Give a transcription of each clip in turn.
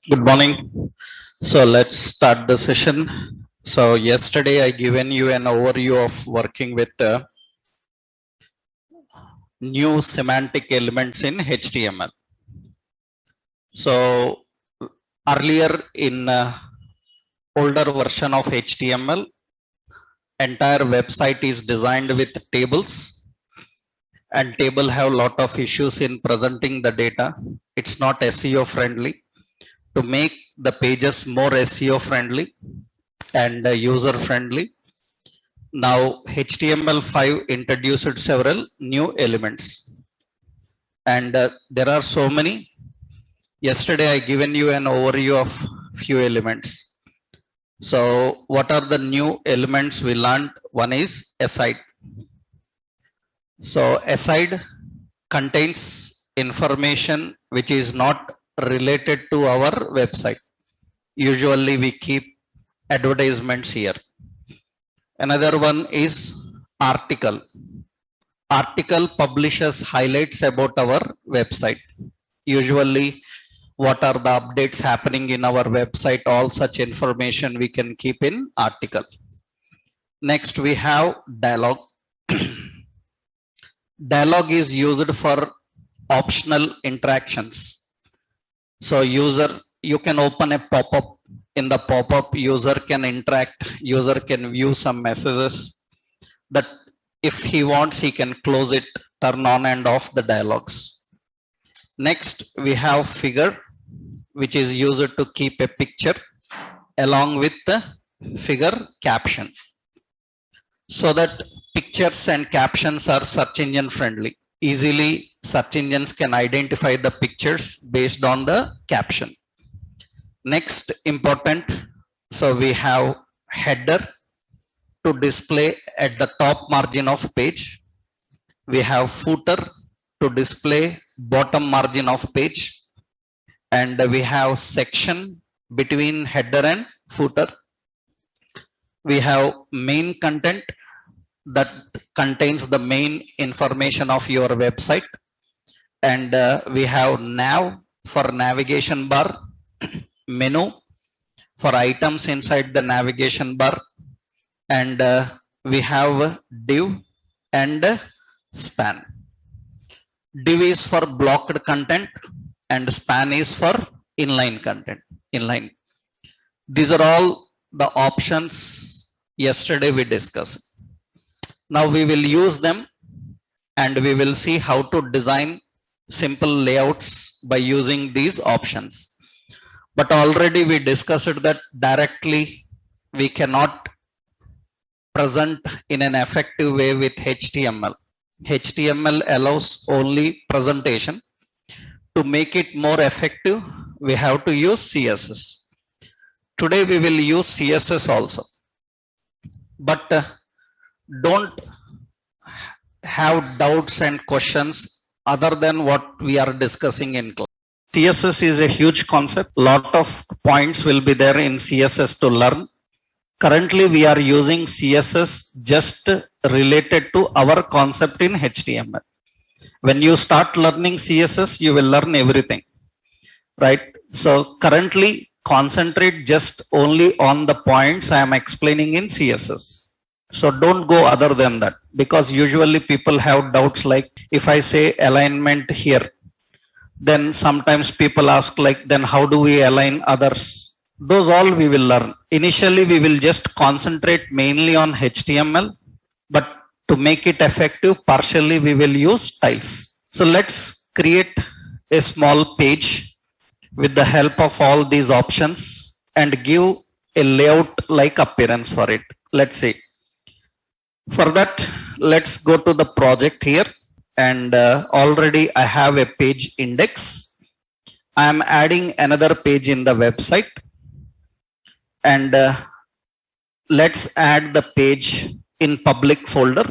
Good morning. So let's start the session. So yesterday I given you an overview of working with new semantic elements in HTML. So earlier in older version of HTML, entire website is designed with tables, and table have lot of issues in presenting the data. It's not SEO friendly. To make the pages more SEO friendly and user friendly, now HTML5 introduced several new elements, and there are so many. Yesterday I given you an overview of few elements. So what are the new elements we learned? One is aside. So aside contains information which is not related to our website. Usually we keep advertisements here. Another one is article. Article publishes highlights about our website. Usually what are the updates happening in our website, all such information we can keep in article. Next we have dialogue. Dialogue is used for optional interactions. So you can open a pop-up. In the pop-up, user can interact, user can view some messages that if he wants, he can close it, turn on and off the dialogues. Next, we have figure, which is used to keep a picture along with the figure caption, so that pictures and captions are search engine friendly. Easily, search engines can identify the pictures based on the caption. Next important, so we have header to display at the top margin of page. We have footer to display bottom margin of page, and we have section between header and footer. We have main content that contains the main information of your website, and we have nav for navigation bar, menu for items inside the navigation bar, and we have div and span. Div is for blocked content and span is for inline content. Inline. These are all the options yesterday we discussed. Now we will use them and we will see how to design simple layouts by using these options. But already we discussed that directly we cannot present in an effective way with HTML. HTML allows only presentation. To make it more effective, we have to use CSS. Today we will use CSS also. But don't have doubts and questions other than what we are discussing in class. CSS is a huge concept. Lot of points will be there in CSS to learn. Currently, we are using CSS just related to our concept in HTML. When you start learning CSS, you will learn everything, right? So currently, concentrate just only on the points I am explaining in CSS. So don't go other than that, because usually people have doubts like if I say alignment here, then sometimes people ask like, then how do we align others? Those all we will learn. Initially, we will just concentrate mainly on HTML, but to make it effective, partially we will use styles. So let's create a small page with the help of all these options and give a layout like appearance for it. Let's see. For that, let's go to the project here. And already I have a page index. I am adding another page in the website, and let's add the page in public folder.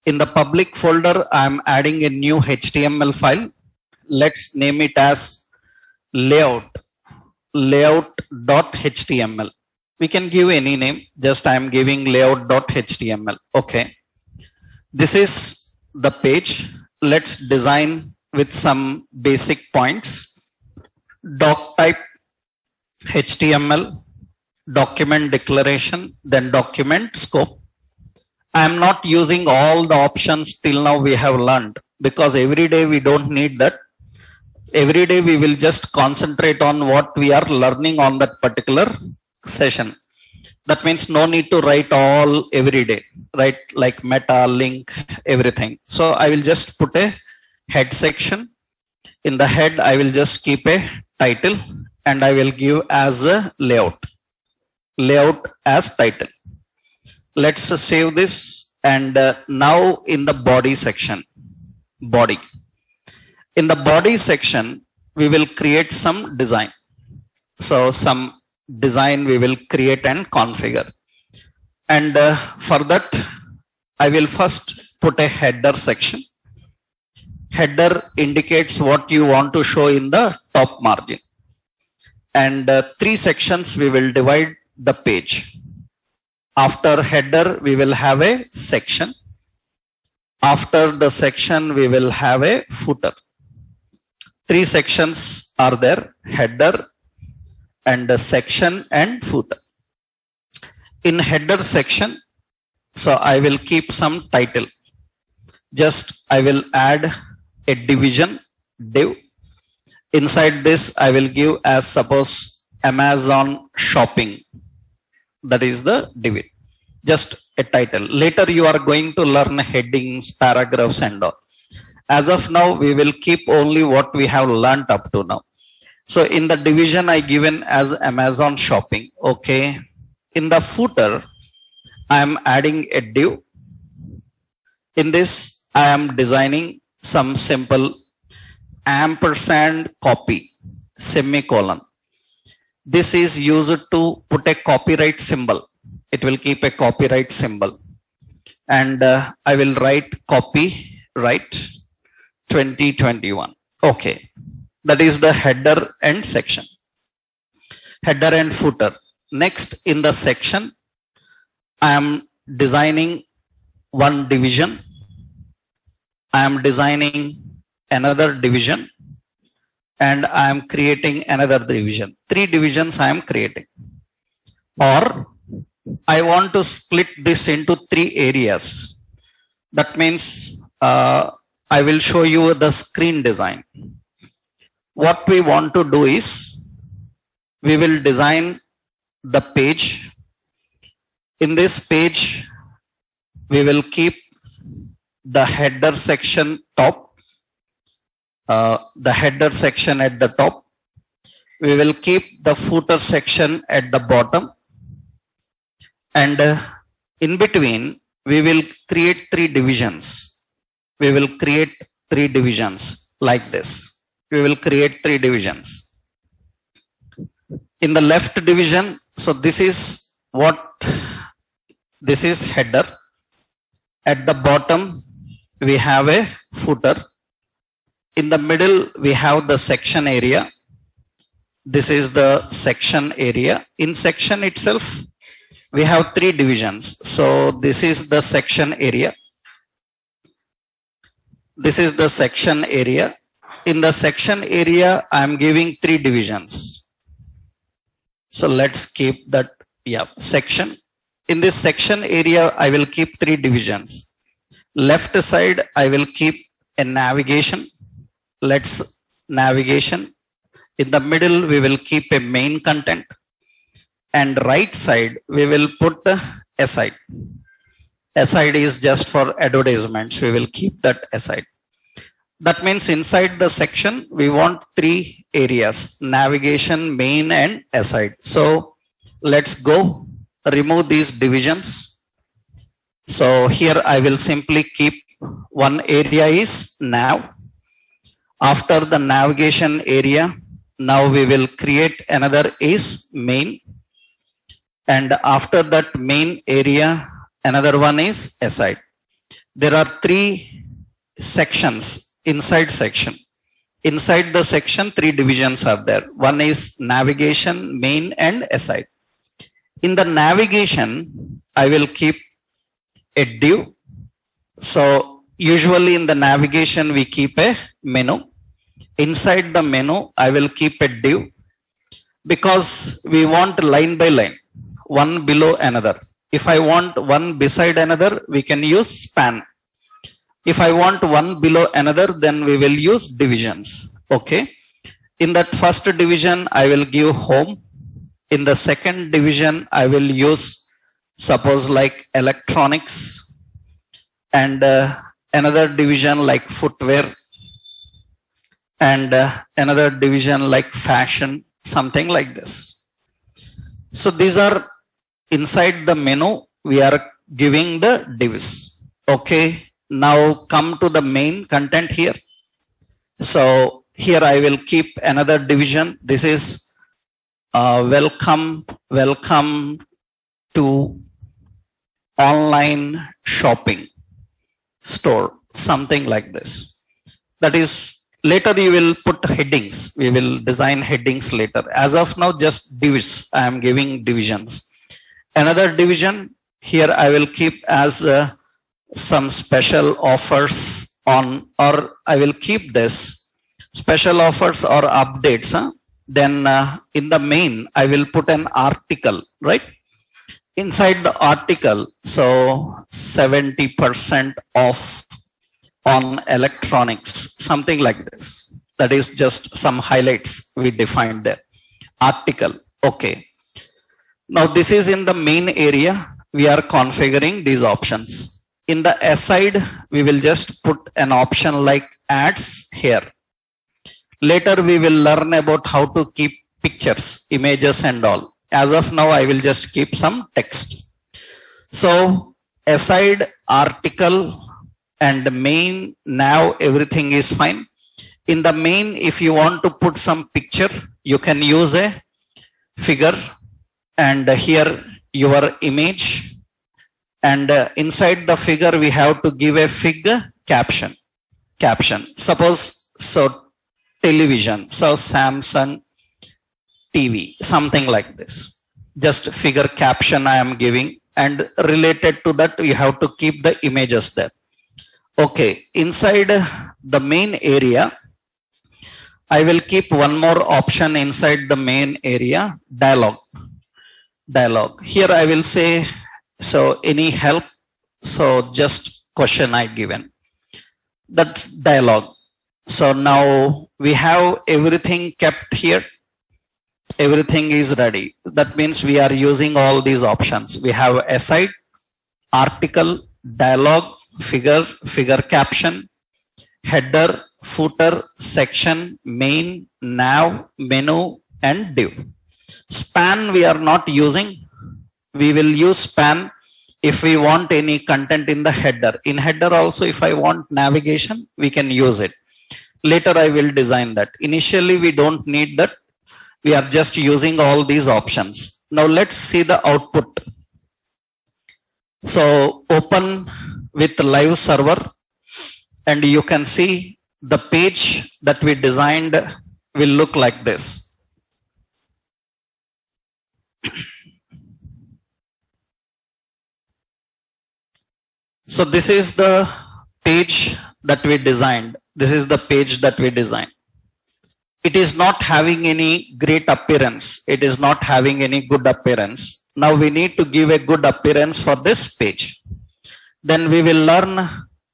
In the public folder, I am adding a new HTML file. Let's name it as layout.html. We can give any name, just I am giving layout.html. Okay. This is the page. Let's design with some basic points. doc type, HTML, document declaration, then document scope. I am not using all the options till now we have learned, because every day we don't need that. Every day we will just concentrate on what we are learning on that particular session. That means no need to write all every day, right? Like meta, link, everything. So I will just put a head section. In the head, I will just keep a title and I will give as a layout as title. Let's save this. And now in the body section, in the body section, we will create some design. So some design we will create and configure. And for that, I will first put a header section. Header indicates what you want to show in the top margin. And 3 sections we will divide the page. After header, we will have a section. After the section, we will have a footer. 3 sections are there: header and a section and footer. In header section, so I will keep some title. Just I will add a division div. Inside this, I will give as suppose Amazon shopping. That is the div. Just a title. Later you are going to learn headings, paragraphs and all. As of now, we will keep only what we have learned up to now. So in the division, I given as Amazon shopping. Okay. In the footer, I am adding a div. In this, I am designing some simple ampersand copy, semicolon. This is used to put a copyright symbol. It will keep a copyright symbol. And I will write copyright 2021. Okay. That is the header and section. Header and footer. Next, in the section, I am designing one division. I am designing another division. And I am creating another division. 3 divisions I am creating. Or I want to split this into 3 areas. That means I will show you the screen design. What we want to do is, we will design the page. In this page, we will keep the header section top, the header section at the top. We will keep the footer section at the bottom. And in between, we will create 3 divisions. We will create 3 divisions like this. We will create 3 divisions. In the left division, so this is header. At the bottom, we have a footer. In the middle, we have the section area. This is the section area. In section itself, we have 3 divisions. So this is the section area. This is the section area. In the section area, I am giving 3 divisions. So let's keep that, section. In this section area, I will keep 3 divisions. Left side, I will keep a navigation. Let's navigation. In the middle, we will keep a main content. And right side, we will put aside. Aside is just for advertisements. We will keep that aside. That means inside the section, we want 3 areas: navigation, main and aside. So let's go remove these divisions. So here I will simply keep one area is nav. After the navigation area, now we will create another is main. And after that main area, another one is aside. There are 3 sections inside section. Inside the section, 3 divisions are there. One is navigation, main and aside. In the navigation, I will keep a div. So usually in the navigation, we keep a menu. inside the menu, I will keep a div because we want line by line, one below another. If I want one beside another, we can use span. If I want one below another, then we will use divisions. Okay. In that first division, I will give home. In the second division, I will use suppose like electronics, and another division like footwear, and another division like fashion, something like this. So these are inside the menu, we are giving the divs. Okay. Now come to the main content here. So here I will keep another division. This is welcome to online shopping store, something like this. That is, later you will put headings. We will design headings later. As of now, just divs. I am giving divisions. Another division here I will keep as some special offers on, or I will keep this special offers or updates. Then in the main, I will put an article, right? Inside the article, so 70% off on electronics, something like this. That is just some highlights we defined there. Article, okay. Now this is in the main area. We are configuring these options. In the aside, we will just put an option like ads here. Later, we will learn about how to keep pictures, images and all. As of now, I will just keep some text. So aside, article and main, now everything is fine. In the main, if you want to put some picture, you can use a figure, and here your image. And inside the figure, we have to give a figure caption. Suppose, so television, so Samsung TV, something like this. Just figure caption I am giving, and related to that, you have to keep the images there. Okay, inside the main area, I will keep one more option inside the main area, dialogue. Here I will say, so any help, so just question I given. That's dialogue. So now we have everything kept here. Everything is ready. That means we are using all these options. We have aside, article, dialogue, figure caption, header, footer, section, main, nav, menu, and div. Span we are not using. We will use span if we want any content in the header. In header also, if I want navigation, we can use it. Later I will design that. Initially we don't need that. We are just using all these options. Now let's see the output. So open with live server, and you can see the page that we designed will look like this. So this is the page that we designed. This is the page that we designed. It is not having any great appearance. It is not having any good appearance. Now we need to give a good appearance for this page. Then we will learn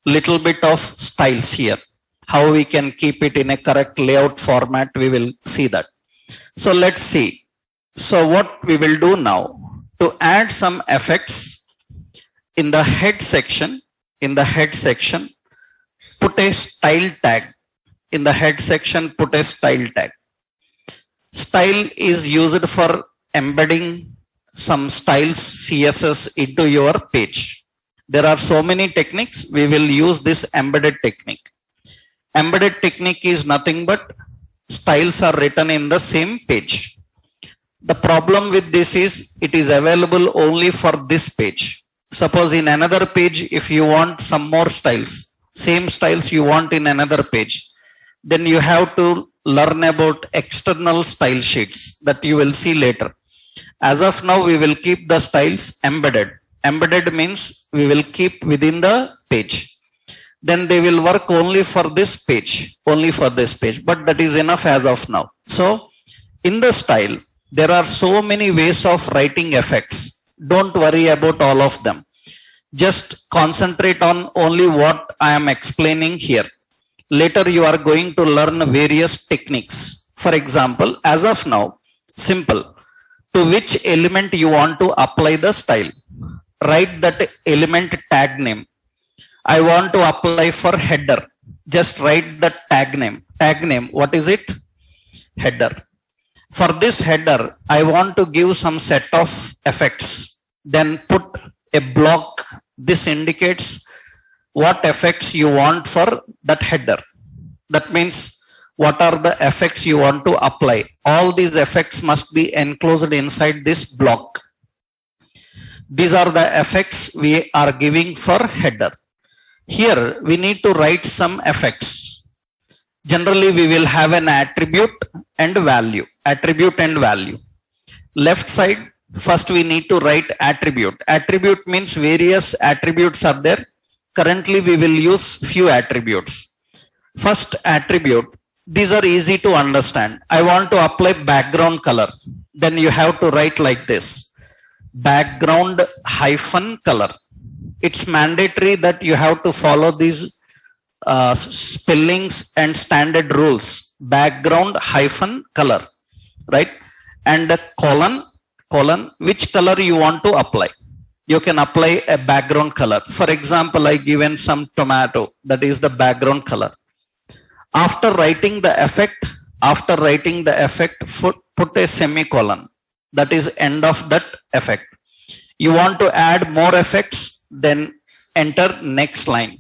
little bit of styles here. How we can keep it in a correct layout format, we will see that. So let's see. So what we will do now, to add some effects, in the head section, put a style tag. In the head section, put a style tag. Style is used for embedding some styles CSS into your page. There are so many techniques. We will use this embedded technique. Embedded technique is nothing but styles are written in the same page. The problem with this is it is available only for this page. Suppose in another page, if you want some more styles, same styles you want in another page, then you have to learn about external style sheets that you will see later. As of now, we will keep the styles embedded. Embedded means we will keep within the page. then they will work only for this page, but that is enough as of now. So in the style, there are so many ways of writing effects. Don't worry about all of them. Just concentrate on only what I am explaining here. Later, you are going to learn various techniques. For example, as of now, simple. To which element you want to apply the style? Write that element tag name. I want to apply for header. Just write the tag name. Tag name, what is it? Header. For this header, I want to give some set of effects. Then put a block. This indicates what effects you want for that header. That means what are the effects you want to apply. All these effects must be enclosed inside this block. These are the effects we are giving for header. Here we need to write some effects. Generally we will have an attribute and value. Attribute and value. Left side, first we need to write attribute. Attribute means various attributes are there. Currently we will use few attributes. First attribute, these are easy to understand. I want to apply background color. Then you have to write like this. Background hyphen color. It's mandatory that you have to follow these spellings and standard rules. Background hyphen color, right? And colon, which color you want to apply. You can apply a background color. For example, I given some tomato, that is the background color. After writing the effect, put a semicolon. That is end of that effect. You want to add more effects, then enter next line.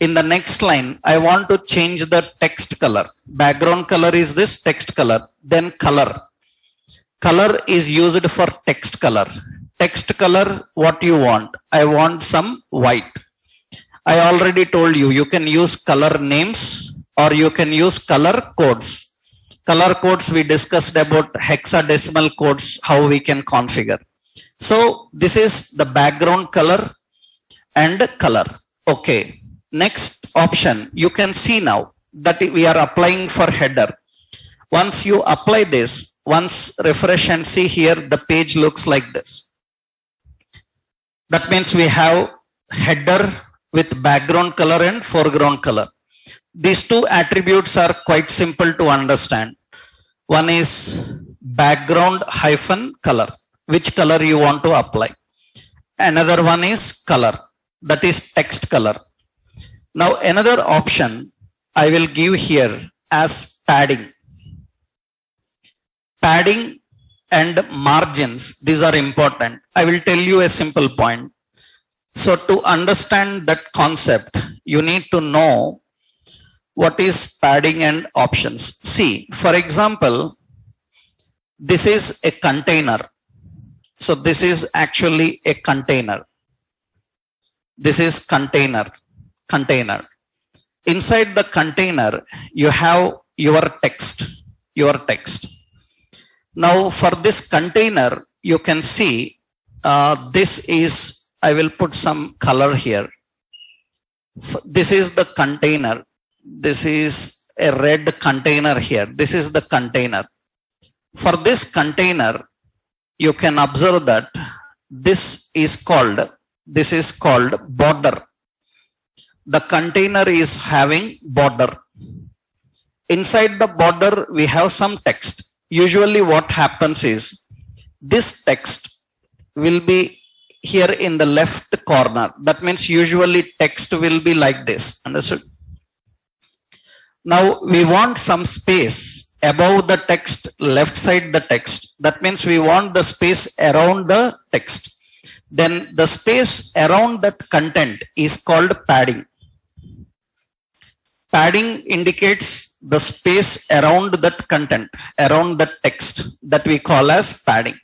In the next line, I want to change the text color. Background color is this text color. Then color. Color is used for text color. Text color, what you want? I want some white. I already told you, you can use color names or you can use color codes. Color codes, we discussed about hexadecimal codes, how we can configure. So this is the background color and color. Okay. Next option, you can see now that we are applying for header. Once you apply this, once refresh and see here, the page looks like this. That means we have header with background color and foreground color. These two attributes are quite simple to understand. One is background hyphen color, which color you want to apply. Another one is color, that is text color. Now another option I will give here as padding. Padding and margins, these are important. I will tell you a simple point. So to understand that concept, you need to know what is padding and options. See, for example, this is a container. So this is actually a container. This is container. Inside the container, you have your text. Now for this container, you can see this is, I will put some color here. This is the container. This is a red container here. This is the container. For this container, you can observe that this is called border. The container is having border. Inside the border, we have some text. Usually what happens is this text will be here in the left corner. That means usually text will be like this. Understood? Now we want some space above the text, left side the text. That means we want the space around the text. Then the space around that content is called padding. Padding indicates the space around that content, around the text, that we call as padding.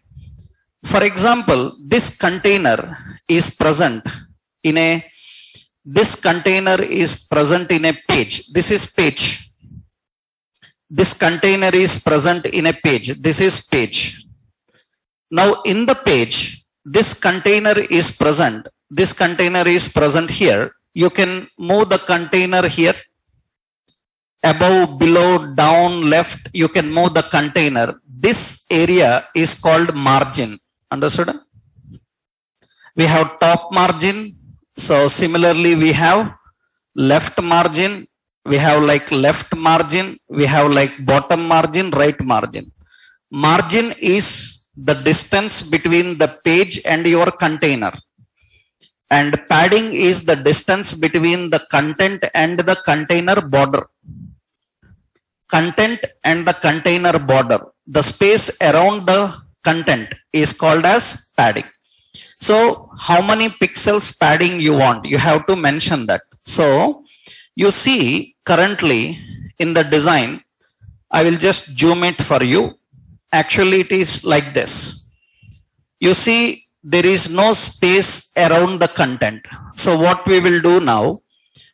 For example, this container is present in a page. This is page. This container is present in a page. This is page. Now in the page, this container is present. This container is present here. You can move the container here. Above, below, down, left, you can move the container. This area is called margin. Understood? We have top margin. So similarly, we have left margin. We have like left margin. We have like bottom margin, right margin. Margin is the distance between the page and your container. And padding is the distance between the content and the container border. Content and the container border. The space around the content is called as padding. So how many pixels padding you want? You have to mention that. So you see currently in the design, I will just zoom it for you. Actually, it is like this. You see, there is no space around the content. So what we will do now,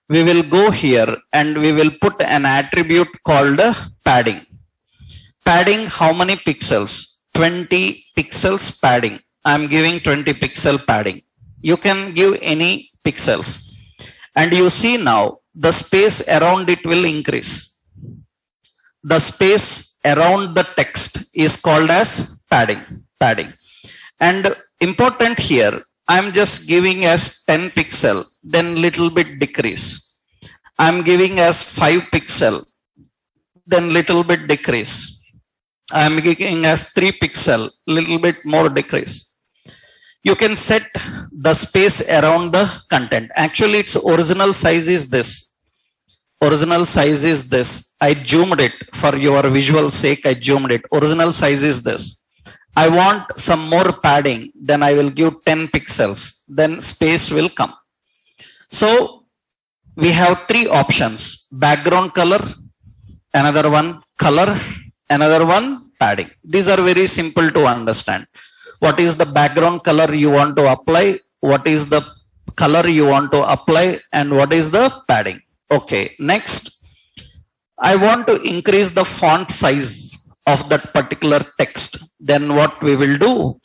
we will go here and we will put an attribute called padding. Padding, how many pixels? 20 pixels padding. I'm giving 20 pixel padding. You can give any pixels. And you see now, the space around it will increase. The space around the text is called as padding. And important here, I'm just giving as 10 pixel, then little bit decrease. I'm giving as 5 pixel, then little bit decrease. I'm giving as 3 pixel, little bit more decrease. You can set the space around the content. Actually, its original size is this. Original size is this. I zoomed it for your visual sake. I zoomed it. Original size is this. I want some more padding. Then I will give 10 pixels. Then space will come. So we have 3 options. Background color, another one color, another one padding. These are very simple to understand. What is the background color you want to apply? What is the color you want to apply? And what is the padding? Okay, next, I want to increase the font size of that particular text. Then what we will do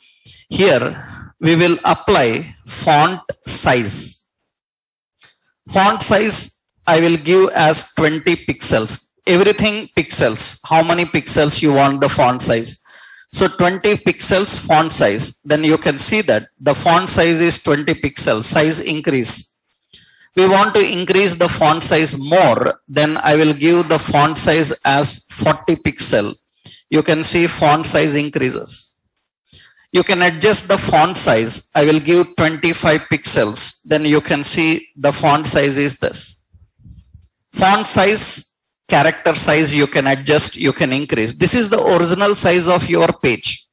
here, we will apply font size. Font size, I will give as 20 pixels. Everything pixels. How many pixels you want the font size? So 20 pixels font size. Then you can see that the font size is 20 pixels. Size increase. We want to increase the font size more. Then I will give the font size as 40 pixel. You can see font size increases. You can adjust the font size. I will give 25 pixels. Then you can see the font size is this. Font size, character size you can adjust, you can increase. This is the original size of your page.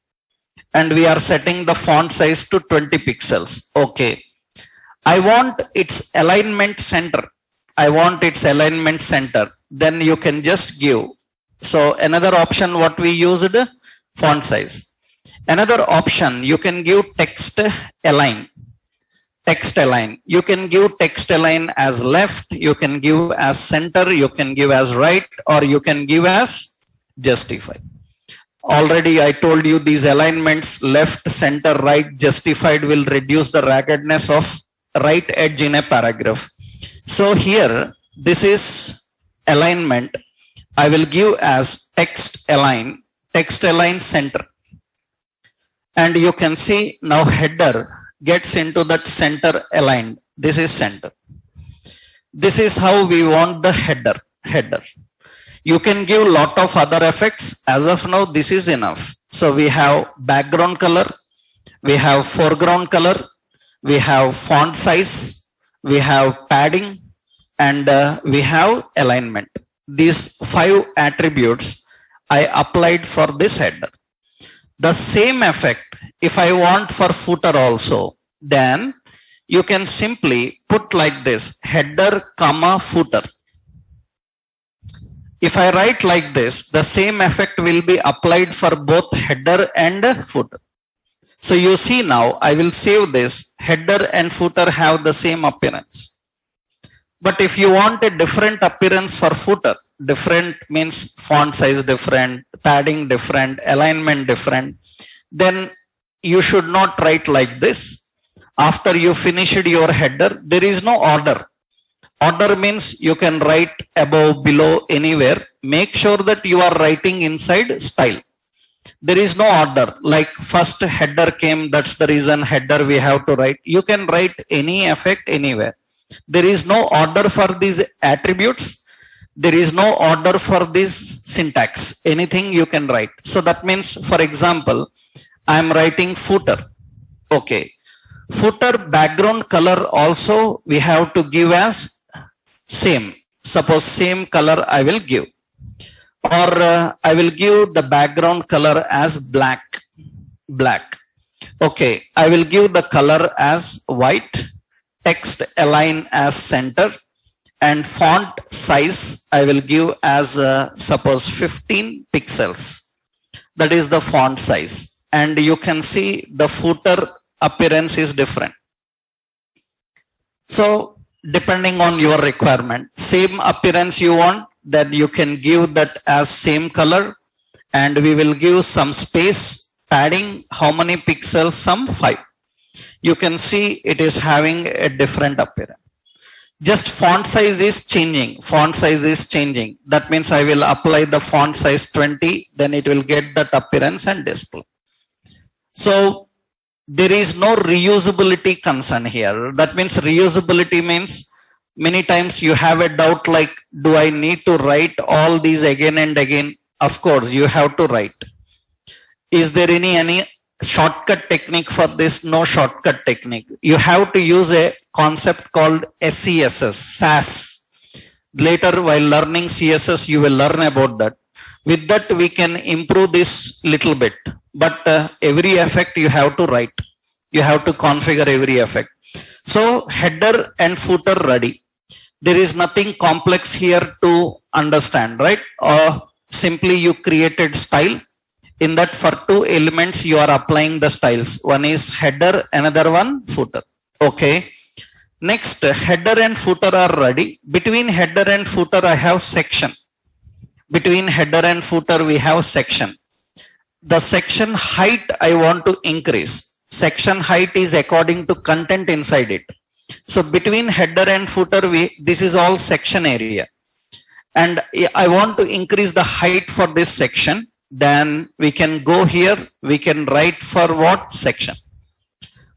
And we are setting the font size to 20 pixels. Okay. I want its alignment center. I want its alignment center. Then you can just give. So another option what we used, font size. Another option, you can give text align. Text align. You can give text align as left, you can give as center, you can give as right, or you can give as justify. Already I told you these alignments left, center, right, justified will reduce the raggedness of right edge in a paragraph. So here, this is alignment. I will give as text align center. And you can see now header gets into that center aligned. This is center. This is how we want the header. You can give lot of other effects. As of now, this is enough. So we have background color, we have foreground color, we have font size, we have padding, and we have alignment. These 5 attributes I applied for this header. The same effect, if I want for footer also, then you can simply put like this, header, comma, footer. If I write like this, the same effect will be applied for both header and footer. So you see now, I will save this, header and footer have the same appearance. But if you want a different appearance for footer, different means font size different, padding different, alignment different, then you should not write like this. After you finished your header, there is no order. Order means you can write above, below, anywhere. Make sure that you are writing inside style. There is no order, like first header came, that's the reason header we have to write. You can write any effect anywhere. There is no order for these attributes. There is no order for this syntax. Anything you can write. So that means, for example, I am writing footer. Okay. Footer background color also we have to give as same. Suppose same color I will give. Or I will give the background color as black. Okay. I will give the color as white. Text align as center. And font size I will give as suppose 15 pixels. That is the font size. And you can see the footer appearance is different. So depending on your requirement, same appearance you want, then you can give that as same color, and we will give some space padding. How many pixels? Some 5. You can see it is having a different appearance. Just font size is changing. Font size is changing. That means I will apply the font size 20, then it will get that appearance and display. So there is no reusability concern here. That means reusability means many times you have a doubt like, do I need to write all these again and again? Of course, you have to write. Is there any shortcut technique for this? No shortcut technique. You have to use a concept called SCSS, SAS. Later, while learning CSS, you will learn about that. With that, we can improve this little bit. But every effect you have to write. You have to configure every effect. So header and footer ready. There is nothing complex here to understand, right? Or simply you created style. In that, for 2 elements, you are applying the styles. One is header, another one footer. Okay. Next, header and footer are ready. Between header and footer, I have section. Between header and footer, we have section. The section height I want to increase. Section height is according to content inside it. So between header and footer, this is all section area. And I want to increase the height for this section. Then we can go here. We can write for what? Section.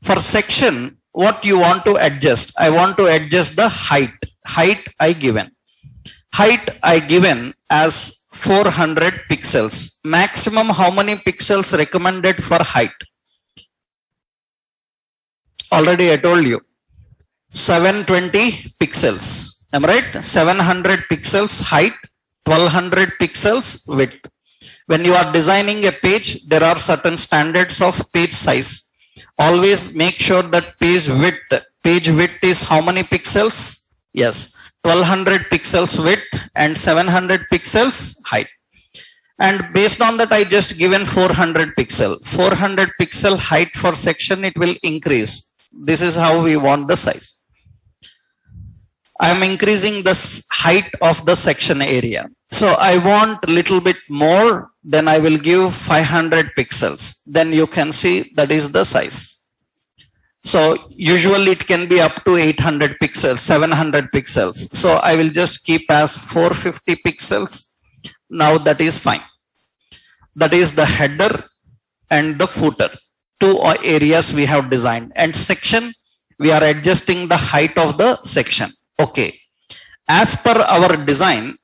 For section, what you want to adjust? I want to adjust the height. Height I given. Height I given as 400 pixels. Maximum how many pixels recommended for height? Already I told you. 720 pixels. Am I right? 700 pixels height, 1200 pixels width. When you are designing a page, there are certain standards of page size. Always make sure that page width is how many pixels? Yes, 1200 pixels width and 700 pixels height. And based on that, I just given 400 pixel. 400 pixel height for section, it will increase. This is how we want the size. I am increasing the height of the section area. So I want a little bit more, then I will give 500 pixels. Then you can see that is the size. So usually it can be up to 800 pixels, 700 pixels. So I will just keep as 450 pixels. Now that is fine. That is the header and the footer. 2 areas we have designed. And section, we are adjusting the height of the section. Okay. As per our design,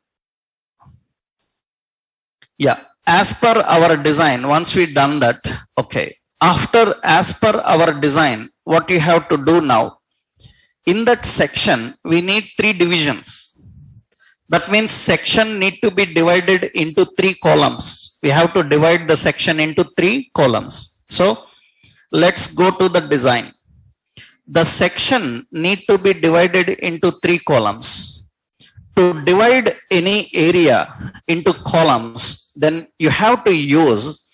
as per our design, once we done that, okay. After as per our design, what you have to do now, in that section, we need 3 divisions. That means section need to be divided into 3 columns. We have to divide the section into 3 columns. So let's go to the design. The section need to be divided into 3 columns. To divide any area into columns, then you have to use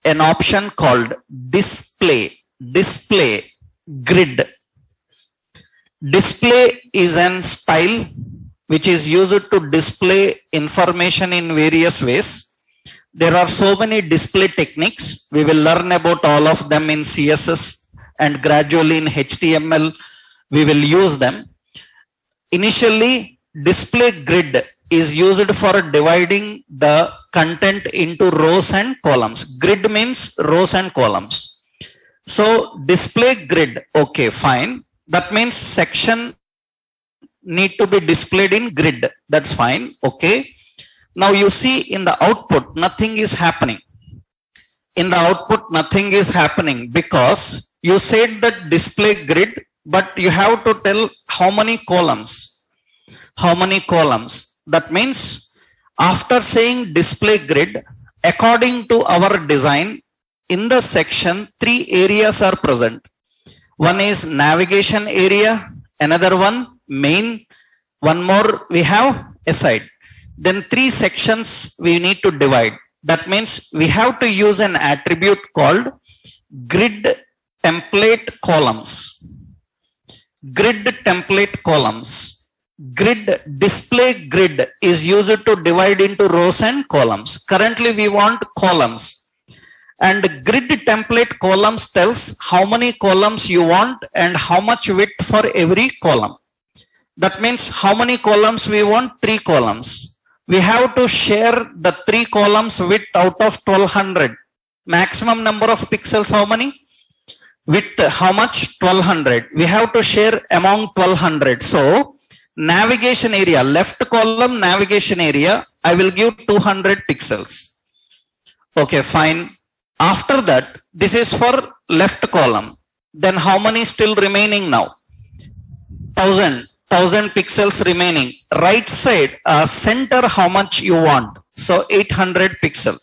an option called display grid. Display is an style which is used to display information in various ways. There are so many display techniques. We will learn about all of them in CSS, and gradually in HTML we will use them. Initially, display grid is used for dividing the content into rows and columns. Grid means rows and columns. So display grid, okay, fine. That means section need to be displayed in grid. That's fine, okay. Now you see in the output, nothing is happening. In the output, nothing is happening because you said that display grid, but you have to tell how many columns. How many columns? That means after saying display grid, according to our design, in the section, 3 areas are present. One is navigation area, another one main, one more we have aside. Then 3 sections we need to divide. That means we have to use an attribute called grid template columns. Grid template columns. Grid display grid is used to divide into rows and columns. Currently we want columns. And grid template columns tells how many columns you want and how much width for every column. That means how many columns we want? 3 columns. We have to share the 3 columns width out of 1200. Maximum number of pixels how many? Width how much? 1200. We have to share among 1200. So navigation area, left column navigation area, I will give 200 pixels. Okay, fine. After that, this is for left column. Then how many still remaining now? 1000 pixels remaining. Right side, center how much you want? So 800 pixel.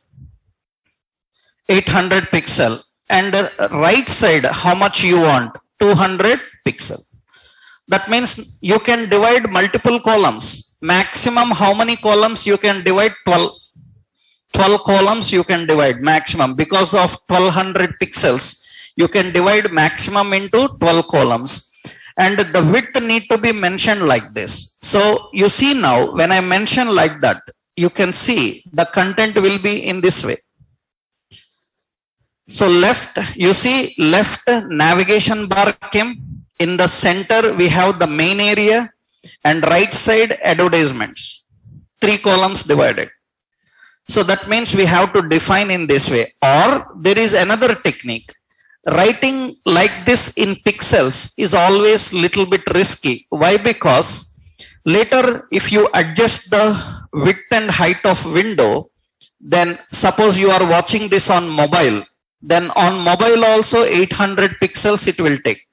800 pixel. And right side, how much you want? 200 pixel. That means you can divide multiple columns. Maximum how many columns you can divide? 12. 12 columns you can divide maximum. Because of 1200 pixels, you can divide maximum into 12 columns. And the width need to be mentioned like this. So you see now, when I mention like that, you can see the content will be in this way. So left, you see left navigation bar came. In the center, we have the main area, and right side advertisements. 3 columns divided. So that means we have to define in this way. Or there is another technique. Writing like this in pixels is always little bit risky. Why? Because later if you adjust the width and height of window, then suppose you are watching this on mobile, then on mobile also 800 pixels it will take.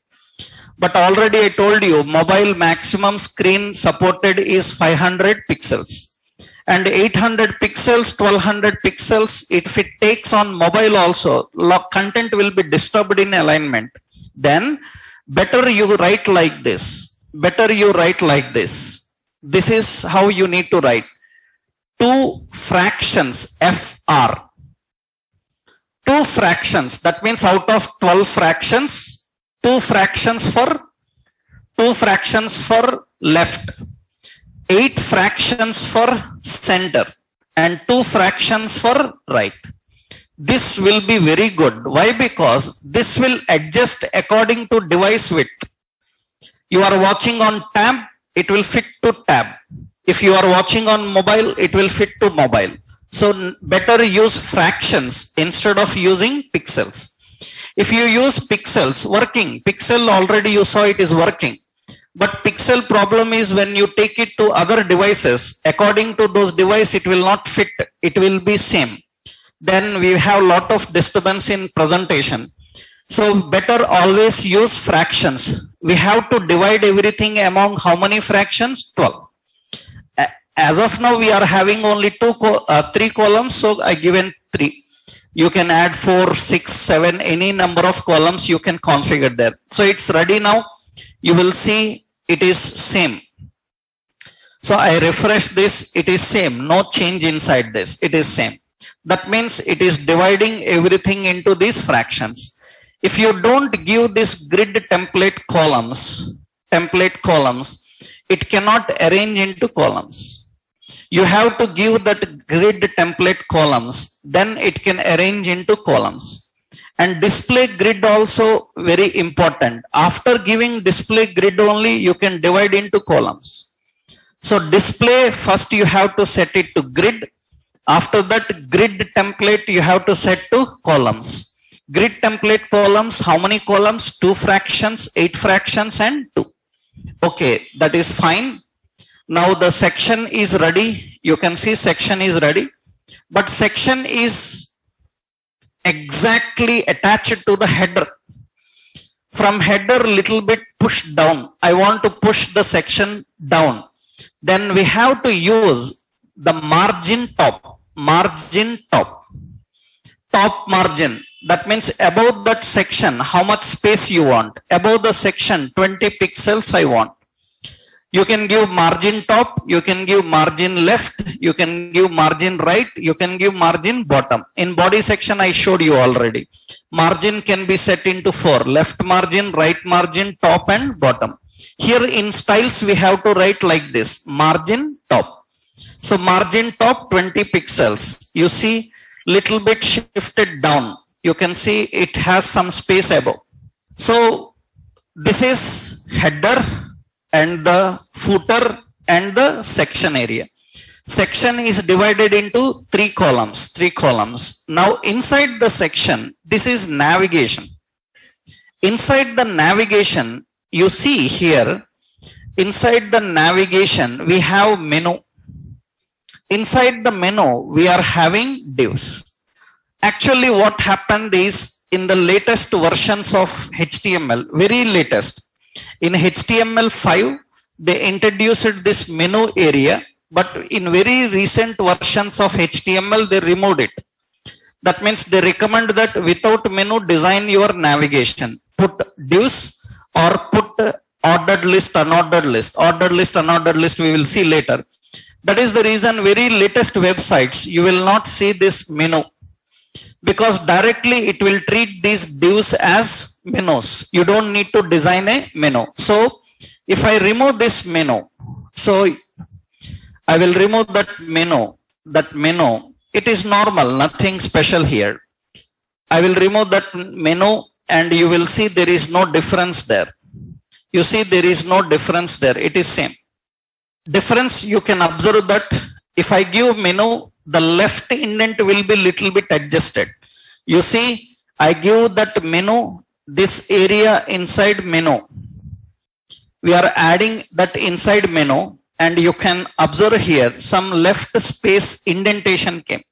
But already I told you mobile maximum screen supported is 500 pixels. And 800 pixels, 1200 pixels, if it takes on mobile also, content will be disturbed in alignment. Then better you write like this. Better you write like this. This is how you need to write. 2 fractions FR. 2 fractions. That means out of 12 fractions, 2 fractions for left. 8 fractions for center and 2 fractions for right. This will be very good. Why? Because this will adjust according to device width. You are watching on tab, it will fit to tab. If you are watching on mobile, it will fit to mobile. So better use fractions instead of using pixels. If you use pixels, working, pixel already you saw it is working. But pixel problem is when you take it to other devices, according to those devices, it will not fit. It will be same. Then we have lot of disturbance in presentation. So better always use fractions. We have to divide everything among how many fractions? 12. As of now, we are having only 3 columns. So I given 3. You can add 4, 6, 7, any number of columns you can configure there. So it's ready now. You will see it is same. So I refresh this, it is same, no change inside this, it is same. That means it is dividing everything into these fractions. If you don't give this grid template columns, it cannot arrange into columns. You have to give that grid template columns, then it can arrange into columns. And display grid also very important. After giving display grid only, you can divide into columns. So display, first you have to set it to grid. After that, grid template you have to set to columns. Grid template columns, how many columns? 2 fractions, 8 fractions and 2. Okay, that is fine. Now the section is ready. You can see section is ready, but section is exactly attached to the header. From header little bit push down. I want to push the section down. Then we have to use the margin top. Margin top. Top margin. That means above that section, how much space you want. Above the section, 20 pixels I want. You can give margin top, you can give margin left, you can give margin right, you can give margin bottom. In body section, I showed you already. Margin can be set into 4, left margin, right margin, top and bottom. Here in styles, we have to write like this, margin top. So margin top 20 pixels. You see little bit shifted down. You can see it has some space above. So this is header and the footer and the section area. Section is divided into 3 columns. 3 columns. Now inside the section, this is navigation. Inside the navigation, you see here, inside the navigation, we have menu. Inside the menu, we are having divs. Actually, what happened is in latest versions of HTML, very latest, in HTML5, they introduced this menu area, but in very recent versions of HTML, they removed it. That means they recommend that without menu, design your navigation. Put divs or put ordered list, unordered list. Ordered list, unordered list, we will see later. That is the reason very latest websites, you will not see this menu. Because directly it will treat these divs as menus. You don't need to design a menu. So if I remove this menu, so I will remove that menu. It is normal, nothing special here. I will remove that menu and you will see there is no difference there. You see there is no difference there. It is same. Difference, you can observe that if I give menu, the left indent will be little bit adjusted. You see, I give that menu, this area inside menu. We are adding that inside menu and you can observe here some left space indentation came.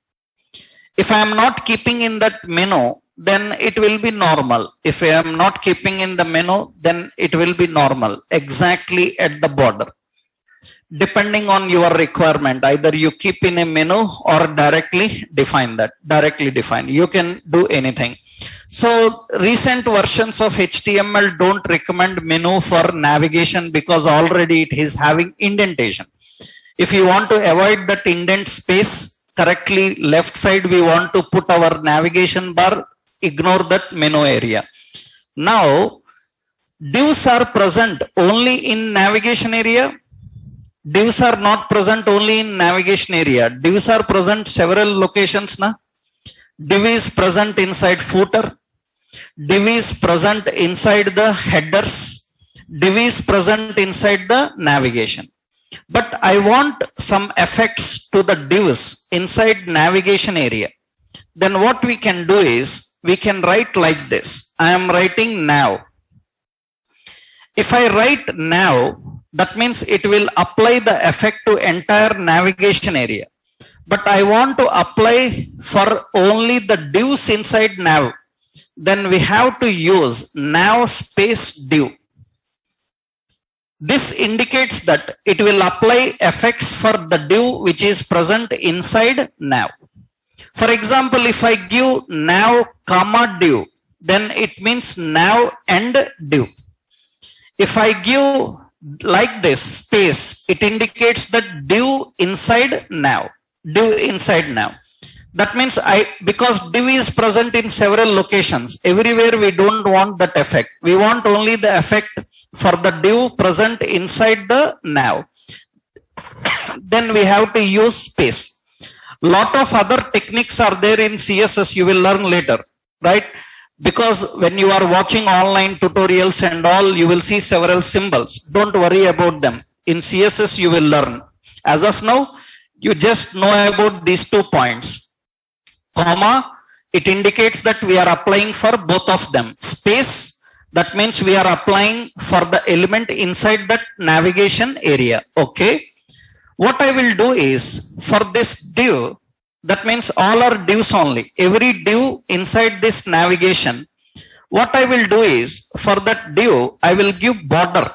If I am not keeping in that menu, then it will be normal. If I am not keeping in the menu, then it will be normal, exactly at the border. Depending on your requirement, either you keep in a menu or directly define that. Directly define. You can do anything. So recent versions of HTML don't recommend menu for navigation because already it is having indentation. If you want to avoid that indent space, correctly left side we want to put our navigation bar, ignore that menu area. Now divs are present only in navigation area. Divs are not present only in navigation area. Divs are present several locations. Div is present inside footer. Div is present inside the headers. Div is present inside the navigation. But I want some effects to the divs inside navigation area. Then what we can do is, we can write like this. I am writing now. If I write now, that means it will apply the effect to entire navigation area. But I want to apply for only the divs inside nav. Then we have to use nav space div. This indicates that it will apply effects for the div which is present inside nav. For example, if I give nav comma div, then it means nav and div. If I give like this space, it indicates that div inside nav. Div inside nav. That means because div is present in several locations, everywhere we don't want that effect. We want only the effect for the div present inside the nav. Then we have to use space. Lot of other techniques are there in CSS, you will learn later, right? Because when you are watching online tutorials and all, you will see several symbols. Don't worry about them. In CSS you will learn. As of now, you just know about these 2 points. Comma, it indicates that we are applying for both of them. Space, that means we are applying for the element inside that navigation area. Okay. What I will do is, for this div, that means all are divs only. Every div inside this navigation, what I will do is, for that div, I will give border.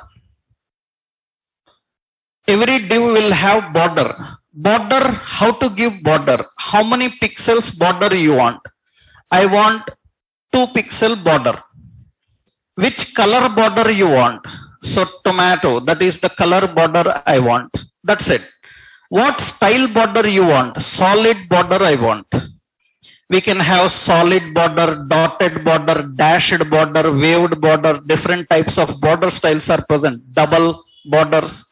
Every div will have border. Border, how to give border? How many pixels border you want? I want 2 pixel border. Which color border you want? So tomato, that is the color border I want. That's it. What style border you want? Solid border I want. We can have solid border, dotted border, dashed border, waved border. Different types of border styles are present. Double borders.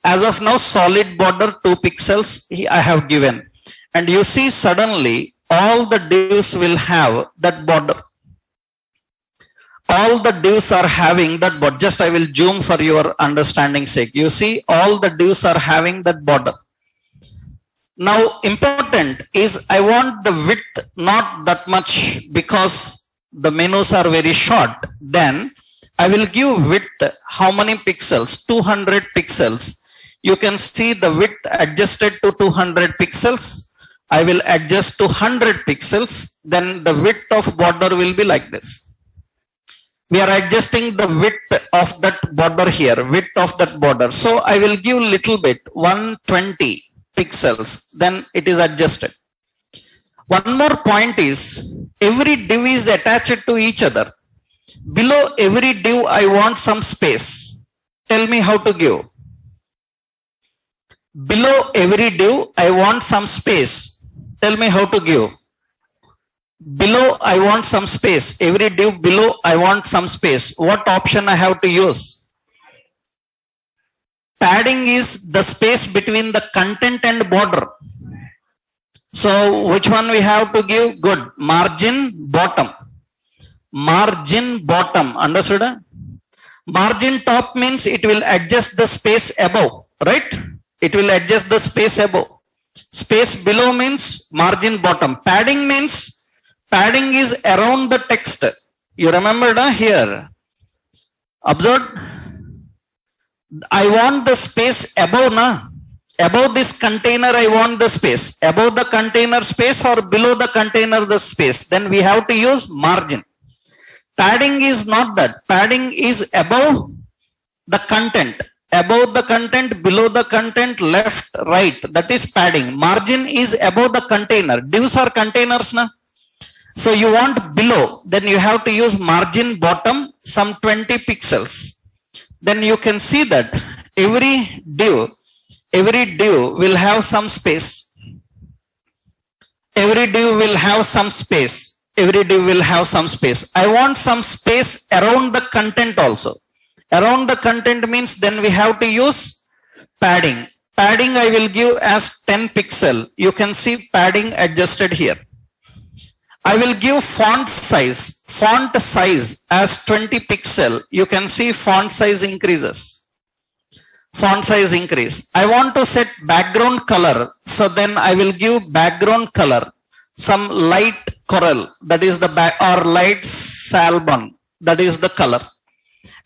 As of now, solid border 2 pixels I have given. And you see suddenly all the divs will have that border. All the divs are having that border. Just I will zoom for your understanding sake. You see all the divs are having that border. Now important is, I want the width not that much because the menus are very short. Then I will give width how many pixels? 200 pixels. You can see the width adjusted to 200 pixels. I will adjust to 100 pixels. Then the width of border will be like this. We are adjusting the width of that border here, width of that border. So I will give little bit, 120 pixels, then it is adjusted. One more point is, every div is attached to each other. Below every div I want some space. Tell me how to give. Below every div I want some space. Tell me how to give. Below I want some space. Every div below I want some space. What option I have to use? Padding is the space between the content and border. So which one we have to give? Good. Margin bottom. Margin bottom. Understood? Margin top means it will adjust the space above. Right? It will adjust the space above. Space below means margin bottom. Padding means padding is around the text. You remember here. Observe. I want the space above na. Above this container I want the space. Above the container space or below the container the space. Then we have to use margin. Padding is not that. Padding is above the content. Above the content, below the content, left, right. That is padding. Margin is above the container. Divs are containers na. So you want below. Then you have to use margin bottom some 20 pixels. Then you can see that every div will have some space. Every div will have some space. Every div will have some space. I want some space around the content also. Around the content means then we have to use padding. Padding I will give as 10 pixel. You can see padding adjusted here. I will give font size as 20 pixel. You can see font size increases. Font size increase. I want to set background color. So then I will give background color. Some light coral, that is the back, or light salmon, that is the color.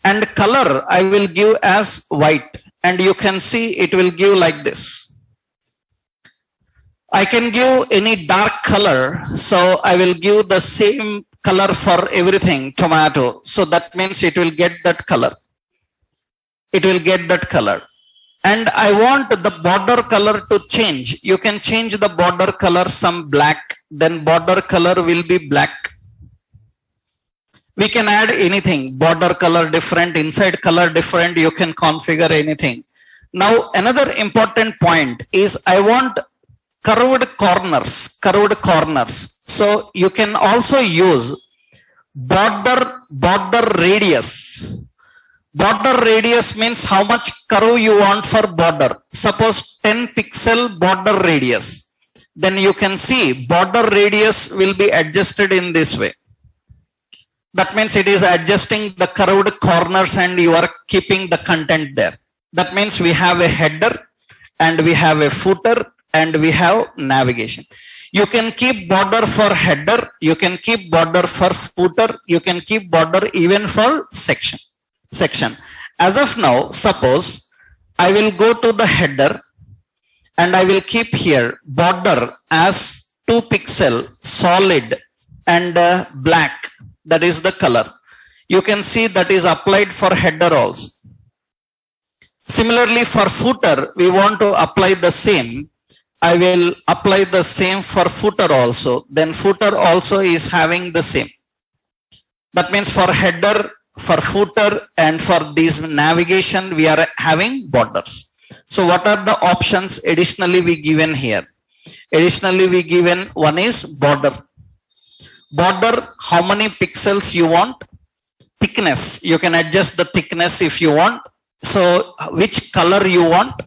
And color I will give as white. And you can see it will give like this. I can give any dark color, so I will give the same color for everything, tomato. So that means it will get that color. It will get that color. And I want the border color to change. You can change the border color some black, then border color will be black. We can add anything, border color different, inside color different, you can configure anything. Now another important point is I want curved corners. So you can also use border radius. Border radius means how much curve you want for border. Suppose 10 pixel border radius. Then you can see border radius will be adjusted in this way. That means it is adjusting the curved corners and you are keeping the content there. That means we have a header and we have a footer and we have navigation. You can keep border for header, you can keep border for footer, you can keep border even for section. As of now, suppose I will go to the header and I will keep here border as 2 pixel solid and black. That is the color. You can see that is applied for header also. Similarly, for footer, we want to apply the same. I will apply the same for footer also. Then footer also is having the same. That means for header, for footer, and for this navigation, we are having borders. So what are the options additionally we given here? Additionally, we given one is border. Border, how many pixels you want? Thickness, you can adjust the thickness if you want. So which color you want?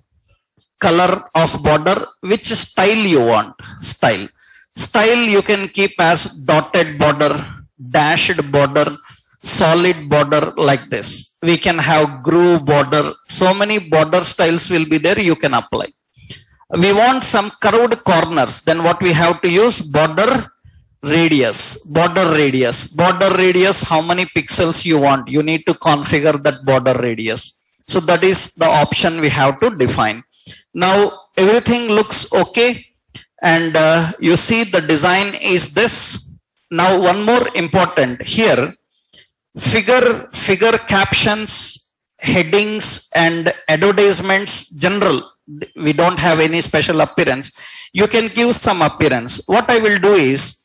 Color of border. Which style you want? Style you can keep as dotted border, dashed border, solid border, like this. We can have groove border. So many border styles will be there, you can apply. We want some curved corners, then what we have to use? Border radius. Border radius, how many pixels you want? You need to configure that border radius. So that is the option we have to define. Now everything looks okay, and you see the design is this. Now one more important here, figure captions, headings and advertisements general. We don't have any special appearance. You can give some appearance. What I will do is,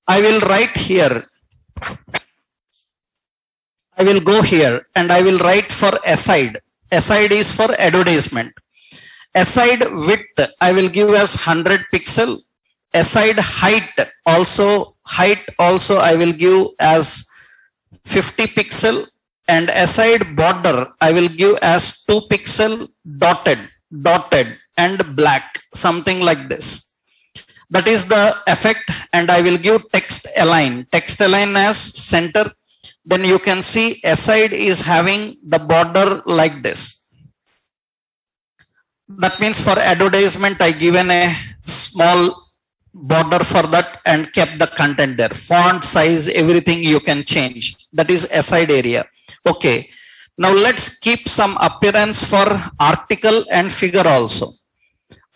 I will write here, I will go here and I will write for aside. Aside is for advertisement. Aside width, I will give as 100 pixel. Aside height also I will give as 50 pixel. And aside border, I will give as 2 pixel dotted and black, something like this. That is the effect, and I will give text align as center. Then you can see aside is having the border like this. That means for advertisement, I given a small border for that and kept the content there. Font size, everything you can change. That is aside area. Okay. Now let's keep some appearance for article and figure also.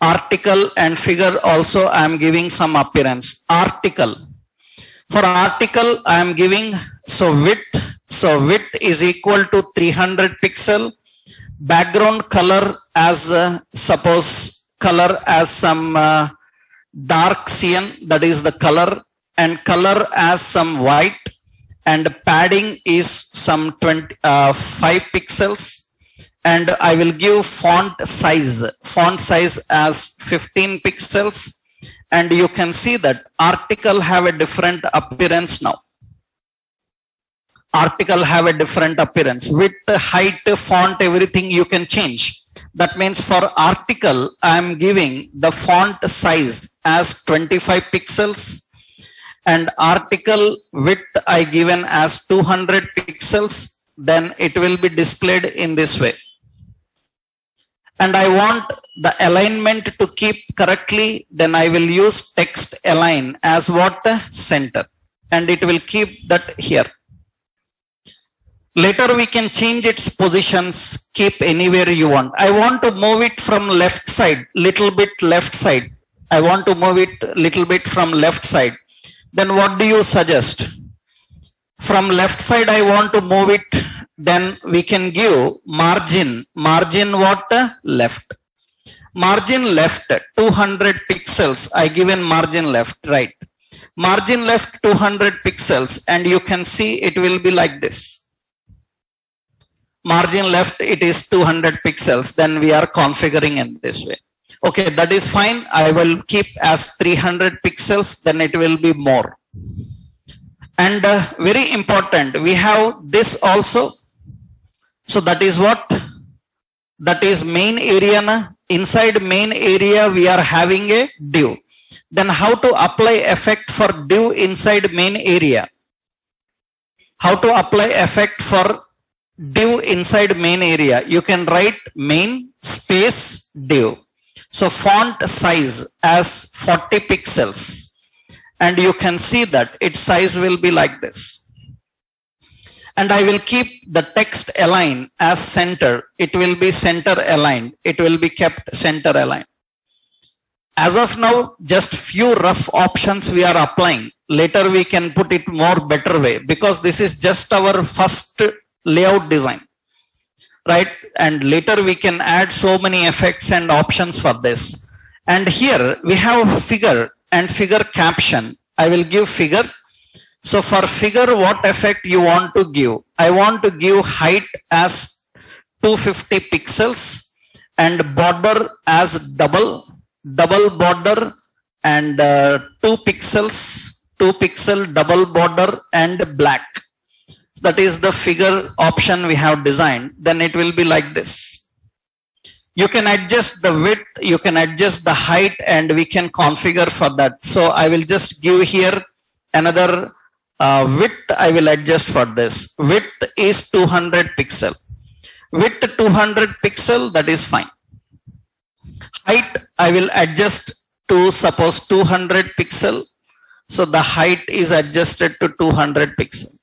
Article and figure also I am giving some appearance. Article. For article I am giving width is equal to 300 pixel. Background color as suppose color as some dark cyan, that is the color, and color as some white, and padding is some 5 pixels. And I will give font size as 15 pixels. And you can see that article have a different appearance now. Article have a different appearance. Width, height, font, everything you can change. That means for article, I am giving the font size as 25 pixels. And article width I given as 200 pixels. Then it will be displayed in this way. And I want the alignment to keep correctly, then I will use text align as what? Center. And it will keep that here. Later we can change its positions, keep anywhere you want. I want to move it from left side, little bit left side. I want to move it little bit from left side. Then what do you suggest? From left side I want to move it. Then we can give margin what? Left. Margin left 200 pixels. I given margin left, right. Margin left 200 pixels, and you can see it will be like this. Margin left, it is 200 pixels. Then we are configuring in this way. Okay, that is fine. I will keep as 300 pixels, then it will be more. And very important, we have this also. So that is what? That is main area. Na? Inside main area, we are having a div. Then how to apply effect for div inside main area? How to apply effect for div inside main area? You can write main space div. So font size as 40 pixels, and you can see that its size will be like this. And I will keep the text align as center. It will be center aligned. It will be kept center aligned. As of now, just few rough options we are applying. Later we can put it more better way, because this is just our first layout design, right? And later we can add so many effects and options for this. And here we have figure and figure caption. I will give figure. So for figure, what effect you want to give? I want to give height as 250 pixels and border as double border, and 2 pixel double border and black. That is the figure option we have designed. Then it will be like this. You can adjust the width, you can adjust the height, and we can configure for that. So I will just give here another width. I will adjust for this. Width is 200 pixel. Width 200 pixel, that is fine. Height I will adjust to suppose 200 pixel. So the height is adjusted to 200 pixel.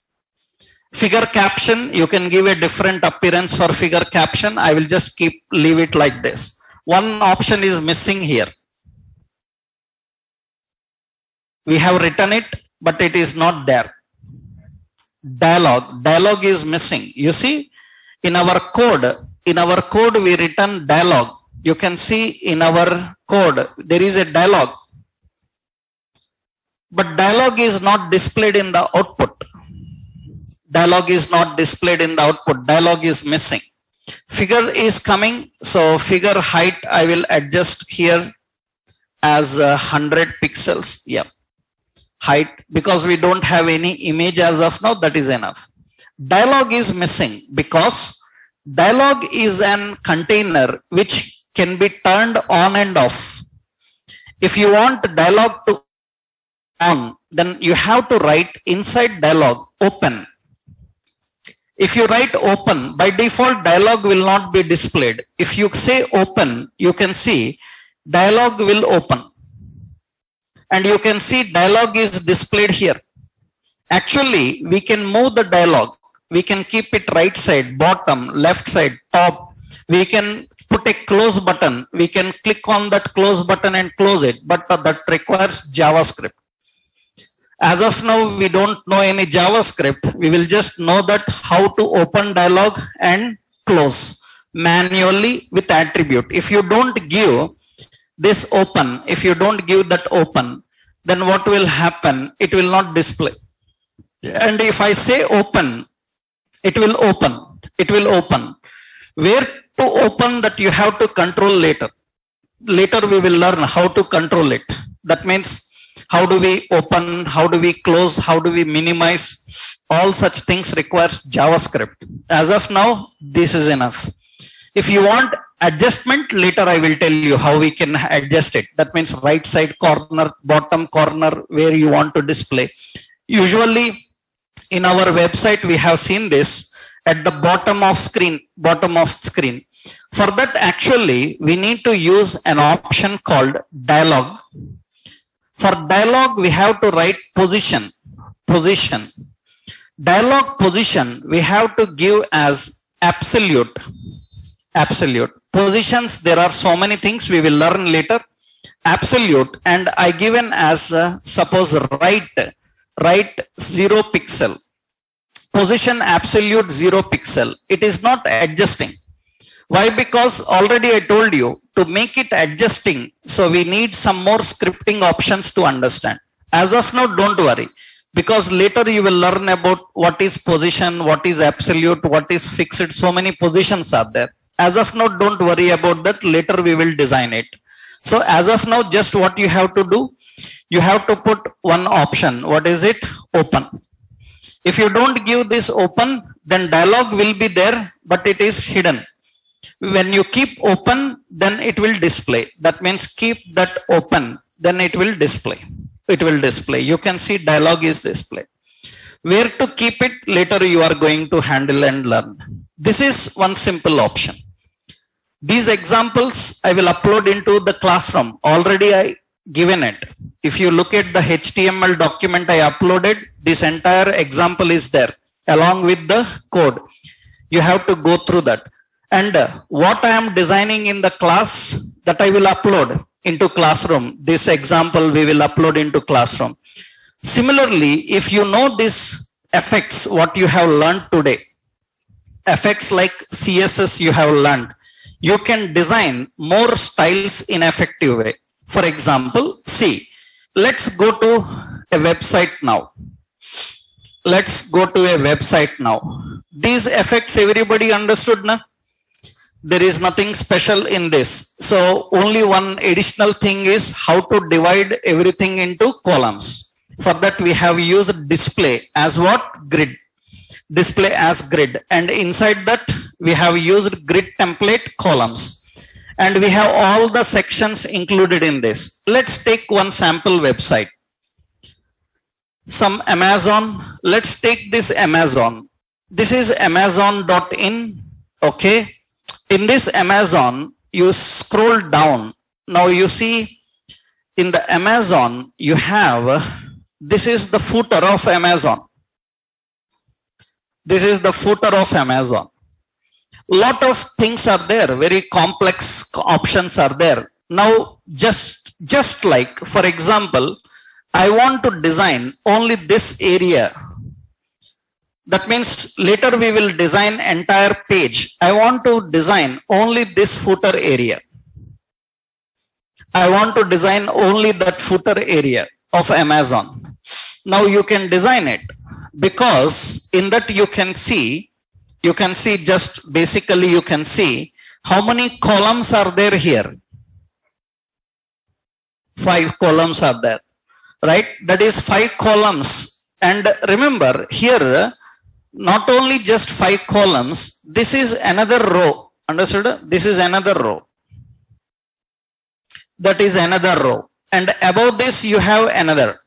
Figure caption, you can give a different appearance for figure caption. I will just leave it like this. One option is missing here. We have written it, but it is not there. Dialogue is missing. You see, in our code we written dialogue. You can see in our code there is a dialogue, but dialogue is not displayed in the output. Dialogue is not displayed in the output. Dialogue is missing. Figure is coming. So figure height I will adjust here as 100 pixels. Yeah, height, because we don't have any image as of now. That is enough. Dialogue is missing because dialogue is an container which can be turned on and off. If you want dialogue to on, then you have to write inside dialogue open. If you write open, by default dialogue will not be displayed. If you say open, you can see dialogue will open, and you can see dialogue is displayed here. Actually, we can move the dialogue. We can keep it right side, bottom, left side, top. We can put a close button. We can click on that close button and close it, but that requires JavaScript. As of now, we don't know any JavaScript. We will just know that how to open dialog and close manually with attribute. If you don't give this open, if you don't give that open, then what will happen? It will not display. And if I say open, it will open. It will open. Where to open, that you have to control later. Later we will learn how to control it. That means how do we open, how do we close, how do we minimize? All such things requires JavaScript. As of now, this is enough. If you want adjustment, later I will tell you how we can adjust it. That means right side corner, bottom corner, where you want to display. Usually in our website, we have seen this at the bottom of screen. For that, actually, we need to use an option called dialogue. For dialogue, we have to write position. Dialogue position, we have to give as absolute. Positions, there are so many things we will learn later. Absolute, and I given as suppose right 0 pixel. Position absolute 0 pixel. It is not adjusting. Why? Because already I told you to make it adjusting. So we need some more scripting options to understand. As of now, don't worry, because later you will learn about what is position, what is absolute, what is fixed. So many positions are there. As of now, don't worry about that. Later we will design it. So as of now, just what you have to do, you have to put one option. What is it? Open. If you don't give this open, then dialog will be there, but it is hidden. When you keep open, then it will display. That means keep that open, then it will display. You can see dialog is display. Where to keep it, later you are going to handle and learn. This is one simple option. These examples I will upload into the classroom. Already I given it. If you look at the HTML document I uploaded, this entire example is there along with the code. You have to go through that. And what I am designing in the class, that I will upload into classroom. This example we will upload into classroom. Similarly, if you know this effects, what you have learned today, effects like CSS you have learned, you can design more styles in effective way. For example, see, let's go to a website now. Let's go to a website now. These effects everybody understood now? There is nothing special in this. So only one additional thing is how to divide everything into columns. For that we have used display as what? Grid. Display as grid. And inside that we have used grid template columns. And we have all the sections included in this. Let's take one sample website. Some Amazon. Let's take this Amazon. This is Amazon.in. Okay. In this Amazon, you scroll down. Now you see in the Amazon, you have, this is the footer of Amazon. This is the footer of Amazon. Lot of things are there, very complex options are there. Now, just like, for example, I want to design only this area. That means later we will design entire page. I want to design only this footer area. I want to design only that footer area of Amazon. Now you can design it, because in that you can see just basically you can see how many columns are there here. 5 columns are there, right? That is 5 columns. And remember here, not only just 5 columns, this is another row. Understood? This is another row. That is another row. And above this you have another.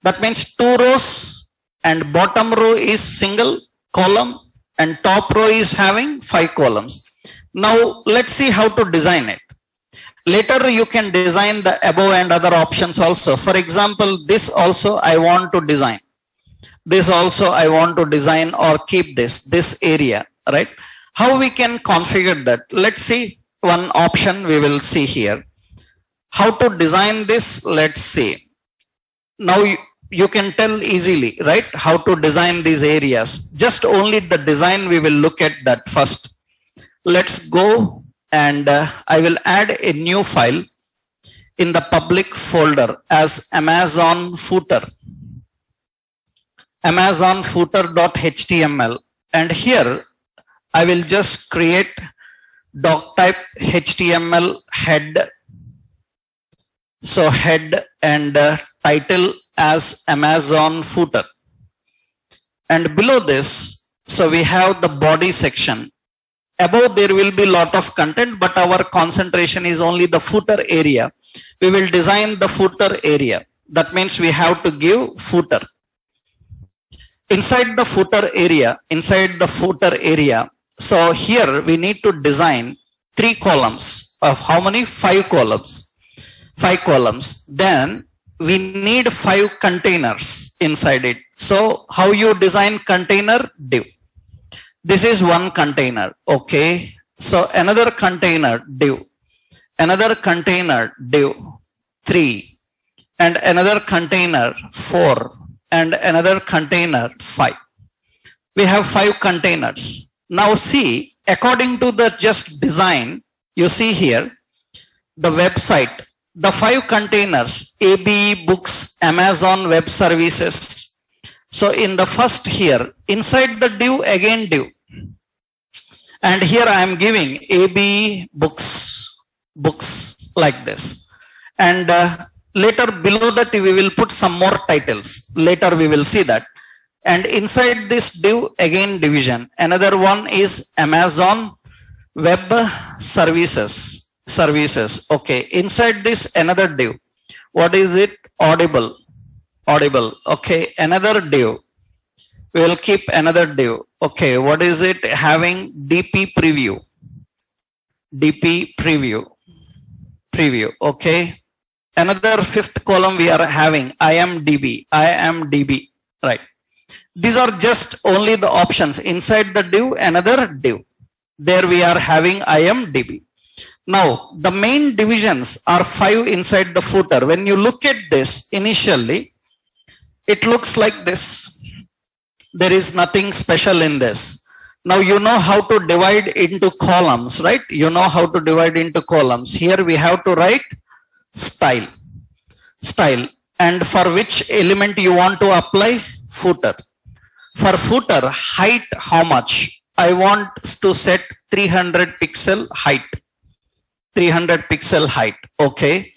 That means 2 rows, and bottom row is single column, and top row is having 5 columns. Now let's see how to design it. Later you can design the above and other options also. For example, this also I want to design. This also I want to design or keep this area, right? How we can configure that? Let's see one option we will see here. How to design this? Let's see. Now you can tell easily, right? How to design these areas. Just only the design we will look at that first. Let's go and I will add a new file in the public folder as Amazon footer. Amazon footer.html, and here I will just create doc type HTML head. So head and title as Amazon footer. And below this, so we have the body section. Above there will be lot of content, but our concentration is only the footer area. We will design the footer area. That means we have to give footer. Inside the footer area, so here we need to design 3 columns of how many? 5 columns. 5 columns. Then we need 5 containers inside it. So how you design container? Div. This is one container. Okay. So another container, div. Another container, div. 3. And another container, 4. And another container 5. We have 5 containers. Now see, according to the just design, you see here, the website, the 5 containers, ABE books, Amazon web services. So in the first here, inside the div, again div. And here I am giving ABE books like this. And later below that we will put some more titles. Later we will see that. And inside this div, again division. Another one is Amazon web services. Okay. Inside this another div. What is it? Audible. Okay. Another div. We will keep another div. Okay, what is it having? DP preview. DP preview. Okay. Another fifth column we are having IMDb. Right. These are just only the options inside the div, another div. There we are having IMDb. Now the main divisions are 5 inside the footer. When you look at this initially, it looks like this. There is nothing special in this. Now you know how to divide into columns, right? You know how to divide into columns. Here we have to write style, and for which element you want to apply? Footer. For footer, height, how much? I want to set 300 pixel height. 300 pixel height. Okay.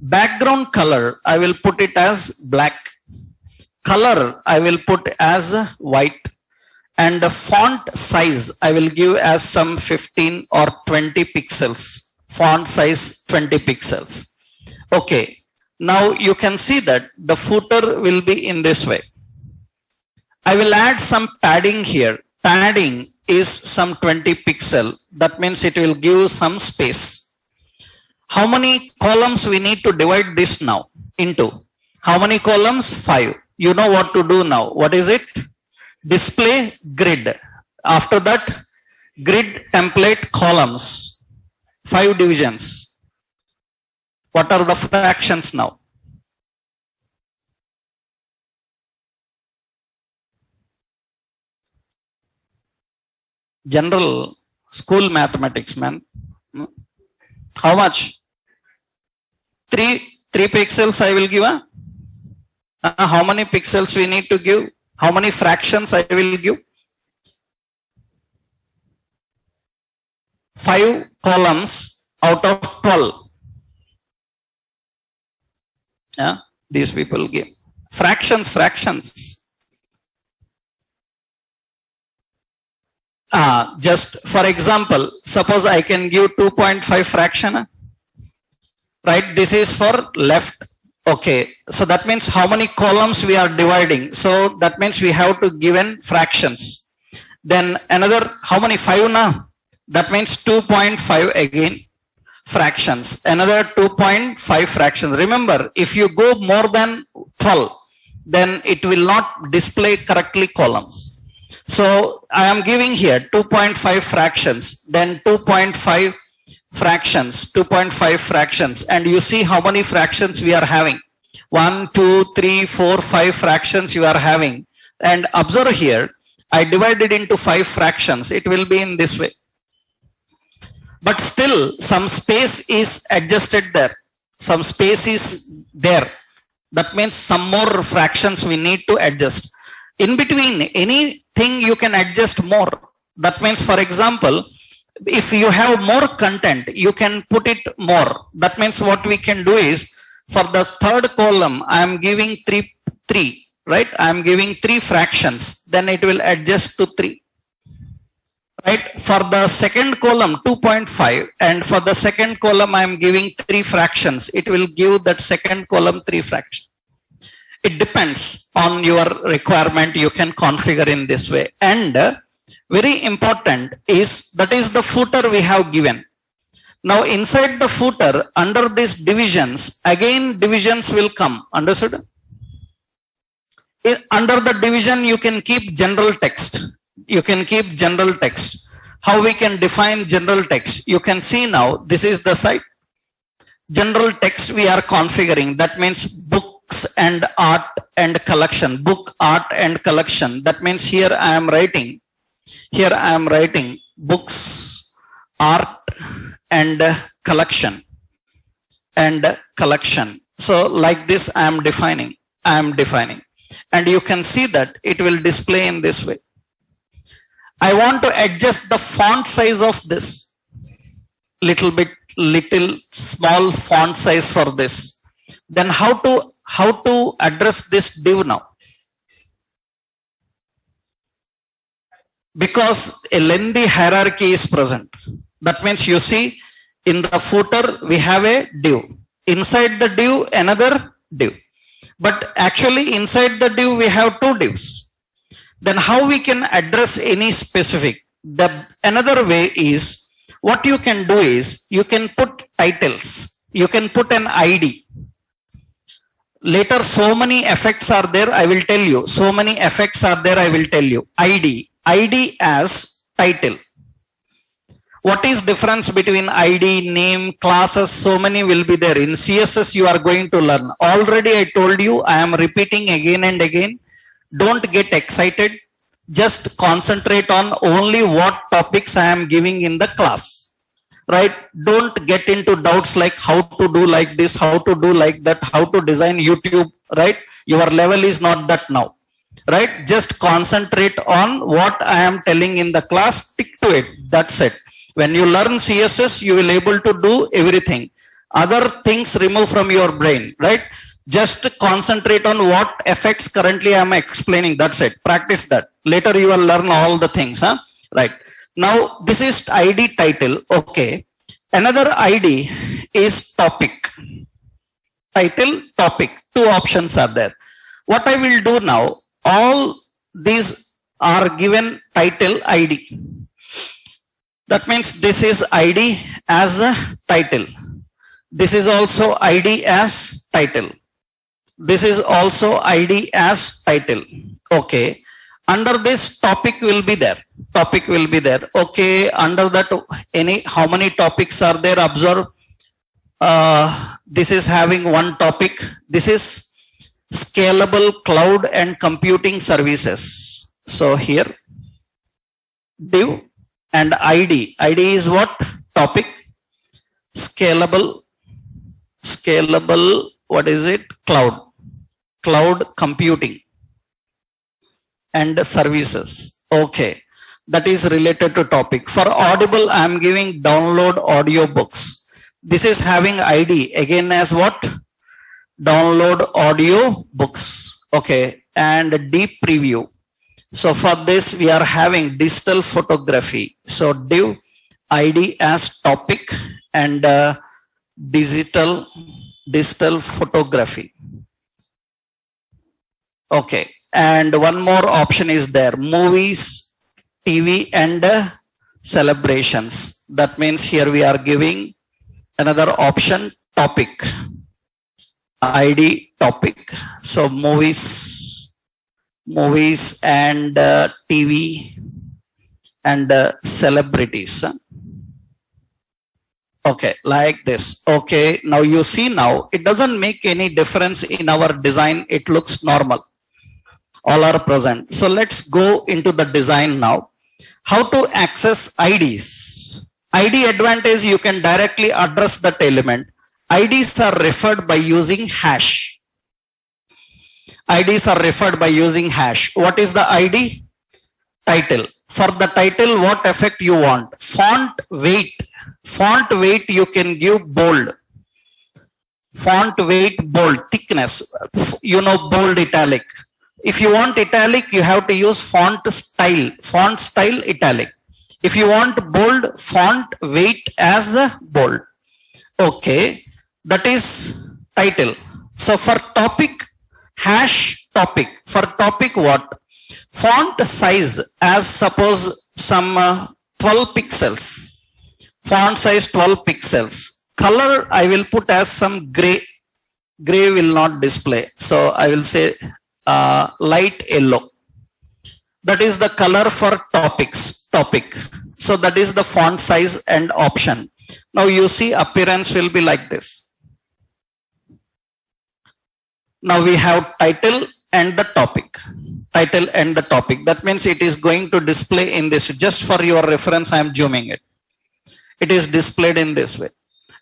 Background color, I will put it as black. Color, I will put as white. And the font size, I will give as some 15 or 20 pixels. Font size 20 pixels. Okay. Now you can see that the footer will be in this way. I will add some padding here. Padding is some 20 pixel. That means it will give some space. How many columns we need to divide this now into? How many columns? 5. You know what to do now. What is it? Display grid. After that, grid template columns. 5 divisions. What are the fractions now? General school mathematics, man. How much? 3 pixels I will give. How many pixels we need to give? How many fractions I will give? 5 columns out of 12. Yeah, these people give fractions. Just for example, suppose I can give 2.5 fraction. Right, this is for left. Okay, so that means how many columns we are dividing. So that means we have to give in fractions. Then another, how many? 5 now. That means 2.5 again fractions. Another 2.5 fractions. Remember, if you go more than 12, then it will not display correctly columns. So I am giving here 2.5 fractions, then 2.5 fractions, 2.5 fractions, and you see how many fractions we are having. 1, 2, 3, 4, 5 fractions you are having. And observe here, I divided into 5 fractions. It will be in this way. But still some space is adjusted there. Some space is there. That means some more fractions we need to adjust. In between, anything you can adjust more. That means, for example, if you have more content, you can put it more. That means what we can do is, for the third column, I am giving 3, right? I am giving 3 fractions, then it will adjust to 3. Right? For the second column, 2.5, and for the second column, I am giving 3 fractions. It will give that second column 3 fractions. It depends on your requirement. You can configure in this way. And very important is, that is the footer we have given. Now inside the footer, under these divisions, again divisions will come. Understood? Under the division, you can keep general text. You can keep general text. How we can define general text? You can see now, this is the site. General text we are configuring. That means books and art and collection. Book, art and collection. That means here I am writing. Here I am writing books, art and collection. So like this I am defining. And you can see that it will display in this way. I want to adjust the font size of this. Little small font size for this. Then how to address this div now? Because a lengthy hierarchy is present. That means you see in the footer we have a div. Inside the div, another div. But actually inside the div we have 2 divs. Then how we can address any specific? The another way is, what you can do is you can put titles, you can put an ID. Later so many effects are there, I will tell you. So many effects are there, I will tell you. ID as title. What is difference between ID, name, classes? So many will be there. In CSS you are going to learn. Already I told you, I am repeating again and again. Don't get excited. Just concentrate on only what topics I am giving in the class. Right? Don't get into doubts like how to do like this, how to do like that, how to design YouTube. Right? Your level is not that now. Right? Just concentrate on what I am telling in the class. Stick to it. That's it. When you learn CSS, you will able to do everything. Other things remove from your brain. Right? Just concentrate on what effects currently I am explaining. That's it. Practice that. Later you will learn all the things. Huh? Right. Now this is ID title. Okay. Another ID is topic. Title, topic. Two options are there. What I will do now, all these are given title ID. That means this is ID as a title. This is also ID as title. This is also ID as title. Okay. Under this topic will be there. Topic will be there. Okay. Under that, how many topics are there? Observe. This is having one topic. This is scalable cloud and computing services. So here, div and ID. ID is what? Topic. Scalable, what is it? Cloud computing and services. Okay. That is related to topic. For Audible, I am giving download audio books. This is having ID again as what? Download audio books. Okay. And deep preview. So for this, we are having digital photography. So div ID as topic and digital photography. Okay. And one more option is there. Movies, TV and celebrations. That means here we are giving another option, topic. ID topic. So movies and TV and celebrities. Okay, like this. Okay, now you see now, it doesn't make any difference in our design. It looks normal. All are present. So let's go into the design now. How to access IDs? ID advantage, you can directly address that element. IDs are referred by using hash. IDs are referred by using hash. What is the ID? Title. For the title, what effect you want? Font weight. Font weight you can give bold. Font weight bold. Thickness. You know, bold italic. If you want italic, you have to use font style. Font style italic. If you want bold, font weight as bold. Okay. That is title. So for topic, hash topic. For topic what? Font size as suppose some 12 pixels. Font size 12 pixels. Color I will put as some gray. Gray will not display. So I will say light yellow. That is the color for topic. So that is the font size and option. Now you see appearance will be like this. Now we have title and the topic. Title and the topic. That means it is going to display in this. Just for your reference, I am zooming it. It is displayed in this way.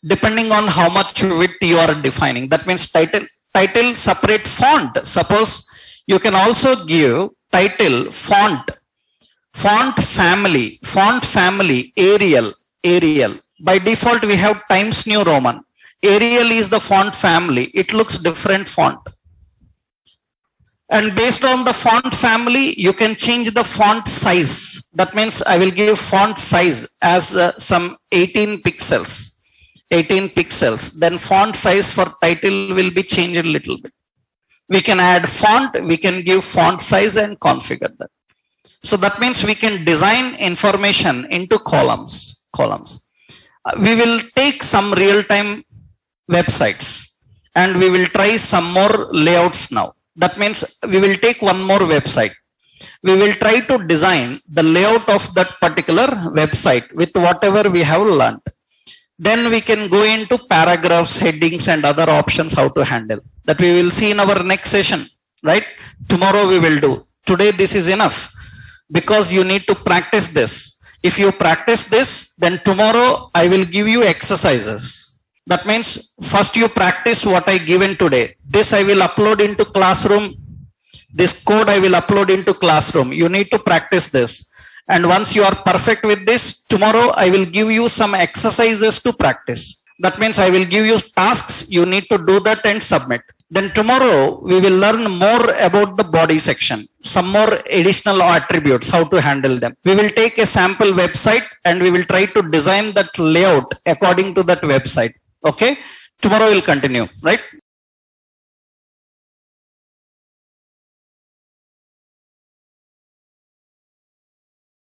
Depending on how much width you are defining. That means title separate font. Suppose you can also give title font family Arial. By default we have Times New Roman. Arial is the font family. It looks different font. And based on the font family, you can change the font size. That means I will give font size as some 18 pixels. 18 pixels. Then font size for title will be changed a little bit. We can add font, we can give font size and configure that. So that means we can design information into columns. We will take some real-time websites and we will try some more layouts now. That means we will take one more website. We will try to design the layout of that particular website with whatever we have learned. Then we can go into paragraphs, headings, and other options how to handle. That we will see in our next session, right? Tomorrow we will do. Today this is enough because you need to practice this. If you practice this, then tomorrow I will give you exercises. That means first you practice what I given today. This I will upload into classroom. This code I will upload into classroom. You need to practice this. And once you are perfect with this, tomorrow I will give you some exercises to practice. That means I will give you tasks. You need to do that and submit. Then tomorrow we will learn more about the body section, some more additional attributes, how to handle them. We will take a sample website and we will try to design that layout according to that website. Okay. Tomorrow we'll continue, right?